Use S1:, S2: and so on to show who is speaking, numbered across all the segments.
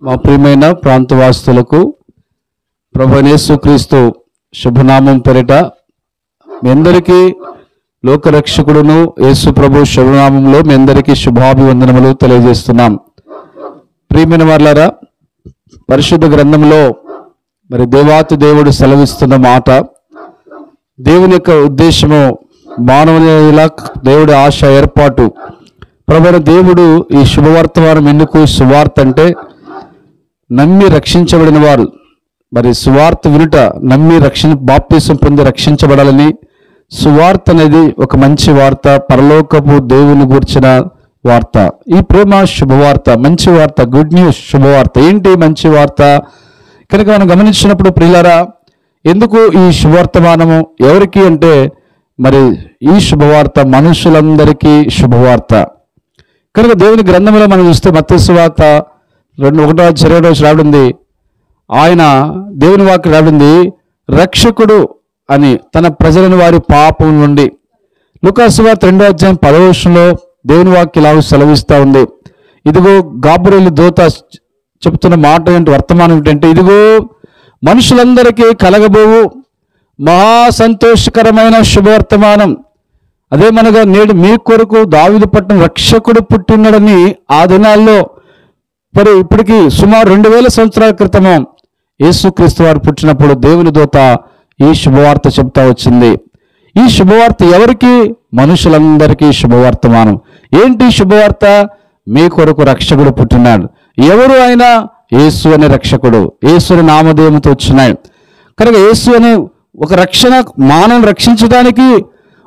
S1: మా ప్రియమైన ప్రాంతవాసులకు ప్రభువైన యేసుక్రీస్తు శుభనామం పేరిట మీ అందరికీ లోకరక్షకుడును యేసు ప్రభు శుభనామంలో మీ అందరికీ శుభాభివందనములు తెలియజేస్తున్నాం. ప్రియమైన వారలారా, పరిశుద్ధ గ్రంథంలో మరి దేవాతి దేవుడు సెలవిస్తున్న మాట, దేవుని యొక్క ఉద్దేశము మానవునిలా దేవుడి ఆశ ఏర్పాటు. ప్రభువైన దేవుడు ఈ శుభవర్తమానం ఎందుకు సువార్త అంటే, నమ్మి రక్షించబడిన వారు మరి సువార్త వినుట, నమ్మి బాప్తిసం పొంది రక్షించబడాలని. సువార్త అనేది ఒక మంచి వార్త, పరలోకపు దేవుని గూర్చిన వార్త. ఈ ప్రేమ శుభవార్త, మంచి వార్త, గుడ్ న్యూస్, శుభవార్త. ఏంటి మంచి వార్త కనుక మనం గమనించినప్పుడు ప్రియులారా, ఎందుకు ఈ శుభవర్తమానము ఎవరికి అంటే, మరి ఈ శుభవార్త మనుషులందరికీ శుభవార్త. కనుక దేవుని గ్రంథంలో మనం చూస్తే మత్తయి సువార్త 1:22 రాబడింది, ఆయన దేవుని వాక్యం రాబడింది, రక్షకుడు అని తన ప్రజలను వారి పాపం నుండి. లూకాసు సువార్త 2:10 దేవుని వాక్యం ఇలా సెలవిస్తూ ఉంది, ఇదిగో గాబ్రియేలు దూత చెప్తున్న మాట ఏంటి, వర్తమానం ఏంటంటే, ఇదిగో మనుషులందరికీ కలగబోవు మహా సంతోషకరమైన శుభవర్తమానం. అదేమనగా నేడు మీ కొరకు దావీదు పట్టణ రక్షకుడు పుట్టినడని. ఆ దినాల్లో మరి ఇప్పటికీ సుమారు 2000 సంవత్సరాల క్రితము యేసుక్రీస్తు వారు పుట్టినప్పుడు దేవుని దూత ఈ శుభవార్త చెప్తా వచ్చింది. ఈ శుభవార్త ఎవరికి? మనుషులందరికీ శుభవర్తమానం. ఏంటి శుభవార్త? మీ కొరకు రక్షకుడు పుట్టినాడు. ఎవరు ఆయన? యేసు అనే రక్షకుడు, యేసు అనే నామధేయంతో వచ్చినాడు. కనుక యేసు అనే ఒక రక్షణ, మానవుని రక్షించడానికి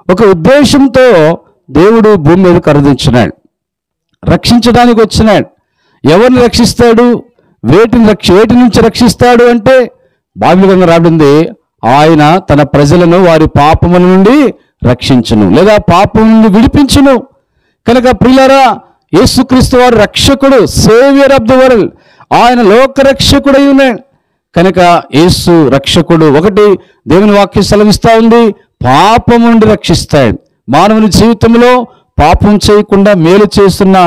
S1: ఒక ఉద్దేశంతో దేవుడు భూమి మీద కరుదించినాడు, రక్షించడానికి వచ్చినాడు. ఎవరిని రక్షిస్తాడు? వేటి నుంచి రక్షిస్తాడు అంటే, బైబిల్ గ్రంథంలో రాబడింది, ఆయన తన ప్రజలను వారి పాపముల నుండి రక్షించును, లేదా పాపం నుండి విడిపించును. కనుక ప్రియులారా, యేసుక్రీస్తు వారు రక్షకుడు, సేవియర్ ఆఫ్ ది వరల్డ్. ఆయన లోకరక్షకుడై ఉన్నాడు. కనుక యేసు రక్షకుడు. ఒకటి దేవుని వాక్యం సెలవిస్తూ ఉంది, పాపం నుండి రక్షిస్తాడు. మానవుని జీవితంలో పాపం చేయకుండా మేలు చేస్తున్న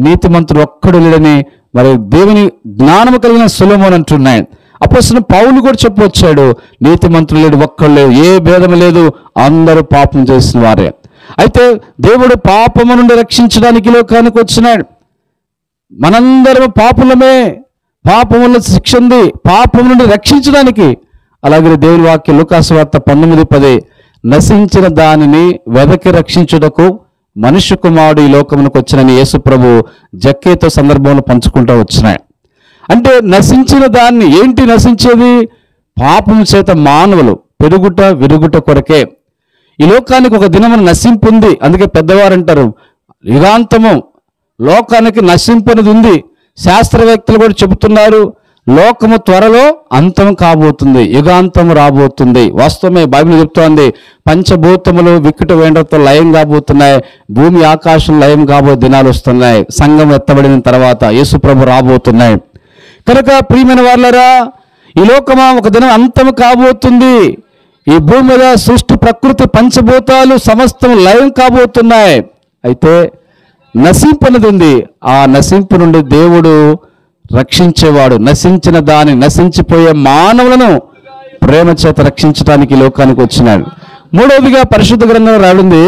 S1: నీతిమంతుడు ఒక్కడు లేడని మరి దేవుని జ్ఞానము కలిగిన సొలొమోను అంటున్నాడు. అపోస్తలుడైన పౌలు కూడా చెప్పొచ్చాడు, నీతిమంతుడు లేడు, ఒక్కడు లేడు, ఏ భేదం లేదు, అందరూ పాపం చేసిన వారే. అయితే దేవుడు పాపము నుండి రక్షించడానికి లోకానికి వచ్చినాడు. మనందరం పాపులమే, పాపముల శిక్ష ఉంది, పాపం నుండి రక్షించడానికి. అలాగే దేవుని వాక్యం లూకాసు వార్త 19:10, నశించిన దానిని వెదకి రక్షించుటకు మనుష్య కుమారుడు ఈ లోకమునకు వచ్చినని యేసు ప్రభు జక్కేతో సందర్భంలో పంచుకుంటూ వచ్చినాయి. అంటే నశించిన దాన్ని, ఏంటి నశించేది? పాపం చేత మానవులు పెరుగుట విరుగుట కొరకే. ఈ లోకానికి ఒక దినమున నశింపు ఉంది. అందుకే పెద్దవారు అంటారు, యుగాంతము లోకానికి నశింపు అనేది ఉంది. శాస్త్రవేత్తలు కూడా చెబుతున్నారు, లోకము త్వరలో అంతం కాబోతుంది, యుగాంతం రాబోతుంది. వాస్తవమే, బైబిల్ చెప్తోంది, పంచభూతములు వికట వేండ్రతో లయం కాబోతున్నాయి, భూమి ఆకాశం లయం కాబో దినాలు వస్తున్నాయి, సంఘం ఎత్తబడిన తర్వాత యేసు ప్రభు రాబోతున్నాయి. కనుక ప్రియమైన వారలారా, ఈ లోకమా ఒక దినం అంతం కాబోతుంది. ఈ భూమి మీద సృష్టి, ప్రకృతి, పంచభూతాలు సమస్తం లయం కాబోతున్నాయి. అయితే నశింపు అనేది ఉంది. ఆ నశింపు నుండి దేవుడు రక్షించేవాడు. నశించిన దాని, నశించిపోయే మానవులను ప్రేమ చేత రక్షించడానికి లోకానికి వచ్చినాడు. మూడవదిగా పరిశుద్ధ గ్రంథంలో రాడింది,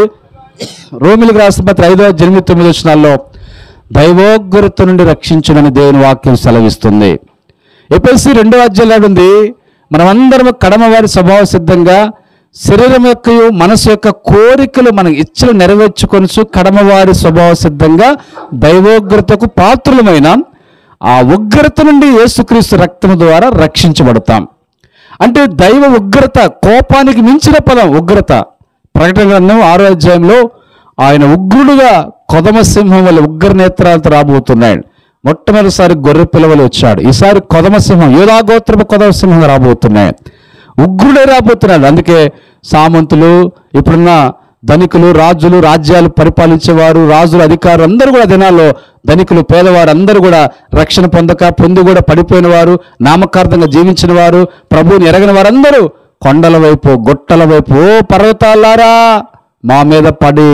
S1: రోమిలికి రాసిన పత్రిక 5:8-9 దైవోగ్రత నుండి రక్షించునని దేవుని వాక్యం సెలవిస్తుంది. ఎఫెసీ 2 రాడింది, మనమందరం కడమవారి స్వభావ సిద్ధంగా శరీరం యొక్క మనసు యొక్క కోరికలు మన ఇచ్చలు నెరవేర్చుకొనుచు కడమవారి స్వభావ సిద్ధంగా దైవోగ్రతకు పాత్రులమైన ఆ ఉగ్రత నుండి యేసుక్రీస్తు రక్తము ద్వారా రక్షించబడతాం. అంటే దైవ ఉగ్రత, కోపానికి మించిన పదం ఉగ్రత. ప్రకటన గ్రంథం 6 ఆయన ఉగ్రుడుగా కొదమ సింహం వల్ల ఉగ్ర నేత్రాలతో రాబోతున్నాడు. మొట్టమొదటిసారి గొర్రె పిల్లవలు వచ్చాడు, ఈసారి కొదమ సింహం, యూదా గోత్రపు కొదమ సింహం రాబోతున్నాయి, ఉగ్రుడే రాబోతున్నాడు. అందుకే సామంతులు, ఇప్పుడున్న ధనికులు, రాజులు, రాజ్యాలు పరిపాలించేవారు, రాజులు, అధికారులు అందరూ కూడా దినాల్లో, ధనికులు, పేదవారు అందరూ కూడా రక్షణ పొంది కూడా పడిపోయిన వారు, నామకార్థంగా జీవించిన వారు, ప్రభువుని ఎరగని వారందరూ కొండల వైపు, గొట్టల వైపు, ఓ పర్వతాలారా మా మీద పడి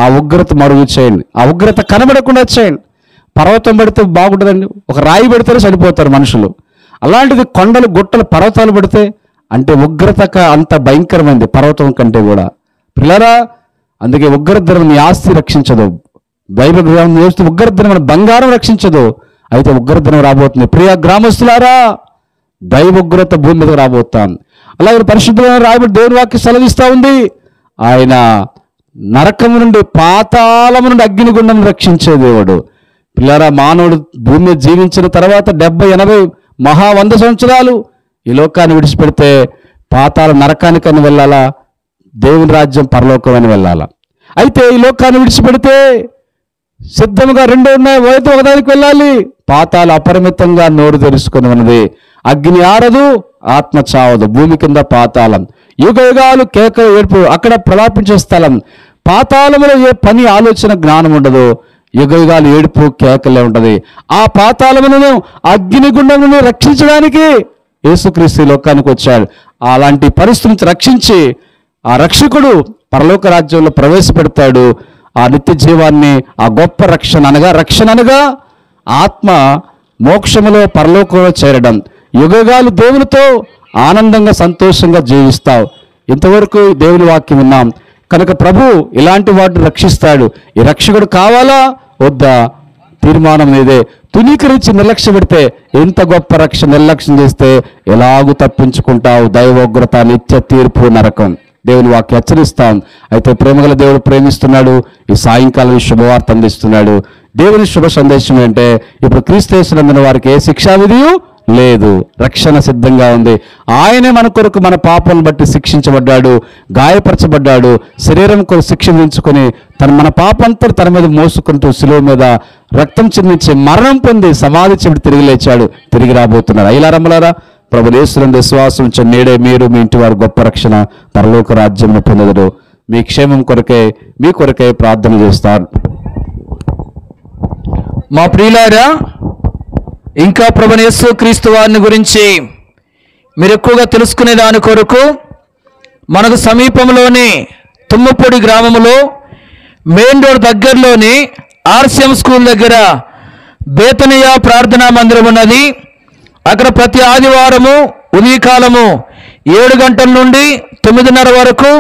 S1: ఆ ఉగ్రత మరుగు చేయండి, ఆ ఉగ్రత కనబడకుండా చేయండి. పర్వతం పడితే బాగుంటుందండి, ఒక రాయి పెడితేనే చనిపోతారు మనుషులు. అలాంటిది కొండలు గుట్టలు పర్వతాలు పడితే అంటే ఉగ్రత అంత భయంకరమైంది పర్వతం కంటే కూడా. పిల్లరా, అందుకే ఉగ్రదినం నీ ఆస్తి రక్షించదు. బైబిల్ గ్రంథం చూస్తే ఉగ్రదినం మన బంగారం రక్షించదు. అయితే ఉగ్రదినం రాబోతుంది. ప్రియ గ్రామస్తులారా, దైవ ఉగ్రత భూమి మీద రాబోతాం. అలాగే పరిశుద్ధమైన రాయబడి దేవుని వాక్యం సెలవిస్తూ ఉంది, ఆయన నరకము నుండి పాతాళము నుండి అగ్నిగుండం రక్షించే దేవుడు. పిల్లరా, మానవుడు భూమి మీద జీవించిన తర్వాత 70-80 100 సంవత్సరాలు ఈ లోకాన్ని విడిచిపెడితే పాతాళ నరకానికని వెళ్ళాలా, దేవుని రాజ్యం పరలోకం అని వెళ్ళాలా? అయితే ఈ లోకాన్ని విడిచిపెడితే సిద్ధముగా 2 ఉన్నాయి, ఒకదానికి వెళ్ళాలి. పాతాళ అపరిమితంగా నోరు తెరుచుకొని ఉన్నది, అగ్ని ఆరదు, ఆత్మ చావదు, భూమి కింద పాతాళం, యుగ యుగాలు కేక ఏడుపు, అక్కడ ప్రలాపించే స్థలం. పాతాళములో ఏ పని ఆలోచన జ్ఞానం ఉండదు, యుగ యుగాలు ఏడుపు కేకలే ఉంటది. ఆ పాతాళములను అగ్నిగుండమును రక్షించడానికి యేసుక్రీస్తు లోకానికి వచ్చాడు. అలాంటి పరిస్థితి నుంచి రక్షించి ఆ రక్షకుడు పరలోక రాజ్యంలో ప్రవేశపెడతాడు. ఆ నిత్య జీవాన్ని, ఆ గొప్ప రక్షణ అనగా ఆత్మ మోక్షములో పరలోకంలో చేరడం, యుగగాలు దేవునితో ఆనందంగా సంతోషంగా జీవిస్తావు. ఇంతవరకు దేవుని వాక్యం విన్నాం కనుక ప్రభు ఇలాంటి వాటిని రక్షిస్తాడు. ఈ రక్షకుడు కావాలా వద్దా తీర్మానం ఇదే. తునీకరించి నిర్లక్ష్య పెడితే ఎంత గొప్ప రక్షణ నిర్లక్ష్యం చేస్తే ఎలాగూ తప్పించుకుంటావు, దైవోగ్రత, నిత్య తీర్పు, నరకం. దేవుని వాక్యం హెచ్చరిస్తాం. అయితే ప్రేమగల దేవుడు ప్రేమిస్తున్నాడు. ఈ సాయంకాలం ఈ శుభవార్త అందిస్తున్నాడు. దేవుని శుభ సందేశం ఏంటంటే ఇప్పుడు క్రీస్తు యేసునందున వారికి ఏ శిక్షా విధియు లేదు, రక్షణ సిద్ధంగా ఉంది. ఆయనే మన కొరకు మన పాపాలను బట్టి శిక్షించబడ్డాడు, గాయపరచబడ్డాడు, శరీరం కొరకు శిక్ష విధించుకొని మన పాపంతా తన మీద మోసుకుంటూ శిలువ మీద రక్తం చిందించి మరణం పొంది సమాధి చెబుడు తిరిగి లేచాడు, తిరిగి రాబోతున్నాడు. అయ్యలారమ్మలారా, ప్రభు యేసునందు విశ్వాసం ఉంచి నేడే మీరు మీ ఇంటి వారు గొప్ప రక్షణ పరలోక రాజ్యంలో పొందరు. మీ క్షేమం కొరకే, మీ కొరకే ప్రార్థన చేస్తారు.
S2: మా ప్రియులారా, ఇంకా ప్రభువైన యేసుక్రీస్తు వారిని గురించి మీరు ఎక్కువగా తెలుసుకునే దాని కొరకు మనకు సమీపంలోని తుమ్మపూడి గ్రామంలో మెయిన్ రోడ్ దగ్గరలోని ఆర్సిఎం స్కూల్ దగ్గర బేతనియా ప్రార్థనా మందిరం ఉన్నది. అక్కడ ప్రతి ఆదివారము ఉదయకాలము 7 గంటల నుండి 9:30 వరకు,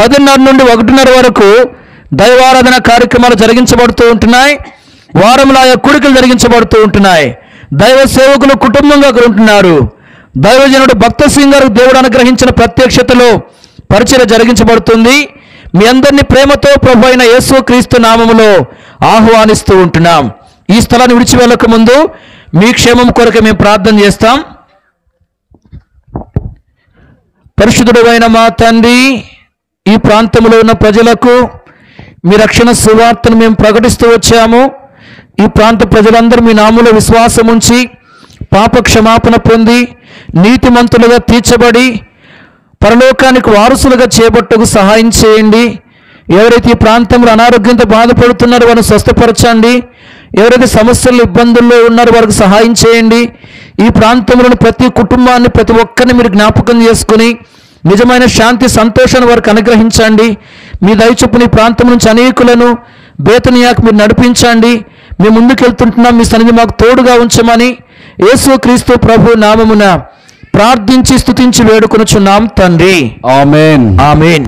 S2: 10:30 నుండి 1:30 వరకు దైవారాధన కార్యక్రమాలు జరిగించబడుతూ ఉంటున్నాయి. వారంలో ఆయా కూడికలు జరిగించబడుతూ ఉంటున్నాయి. దైవ సేవకులు కుటుంబంగా ఉంటున్నారు. దైవజనుడు భక్త సింగ్ గారు దేవుడు అనుగ్రహించిన ప్రత్యక్షతలో పరిచర్య జరిగించబడుతుంది. మీ అందరినీ ప్రేమతో ప్రభు అయిన యేసుక్రీస్తు నామములో ఆహ్వానిస్తూ ఉంటున్నాం. ఈ స్థలాన్ని విడిచి వెళ్ళక ముందు మీ క్షేమం కొరకు మేము ప్రార్థన చేస్తాం. పరిశుద్ధుడైన మా తండ్రి, ఈ ప్రాంతంలో ఉన్న ప్రజలకు మీ రక్షణ సువార్తను మేము ప్రకటిస్తూ వచ్చాము. ఈ ప్రాంత ప్రజలందరూ మీ నామములో విశ్వాసం ఉంచి పాప క్షమాపణ పొంది నీతిమంతులుగా తీర్చబడి పరలోకానికి వారసులుగా చేపట్టుకు సహాయం చేయండి. ఎవరైతే ఈ ప్రాంతంలో అనారోగ్యంతో బాధపడుతున్నారో వారిని స్వస్థపరచండి. ఎవరైతే సమస్యలు ఇబ్బందుల్లో ఉన్నారో వారికి సహాయం చేయండి. ఈ ప్రాంతంలోని ప్రతి కుటుంబాన్ని, ప్రతి ఒక్కరిని మీరు జ్ఞాపకం చేసుకుని నిజమైన శాంతి సంతోషాన్ని వారికి అనుగ్రహించండి. మీ దయచొప్పున ఈ ప్రాంతం నుంచి అనేకులను బేతనియాకు మీరు నడిపించండి. మేము ముందుకెళ్తుంటున్నాం, మీ సన్నిధి మాకు తోడుగా ఉంచమని యేసుక్రీస్తు ప్రభు నామమున ప్రార్థించి స్తుతించి వేడుకొనుచున్నాం తండ్రి.
S1: ఆమేన్.
S2: ఆమేన్.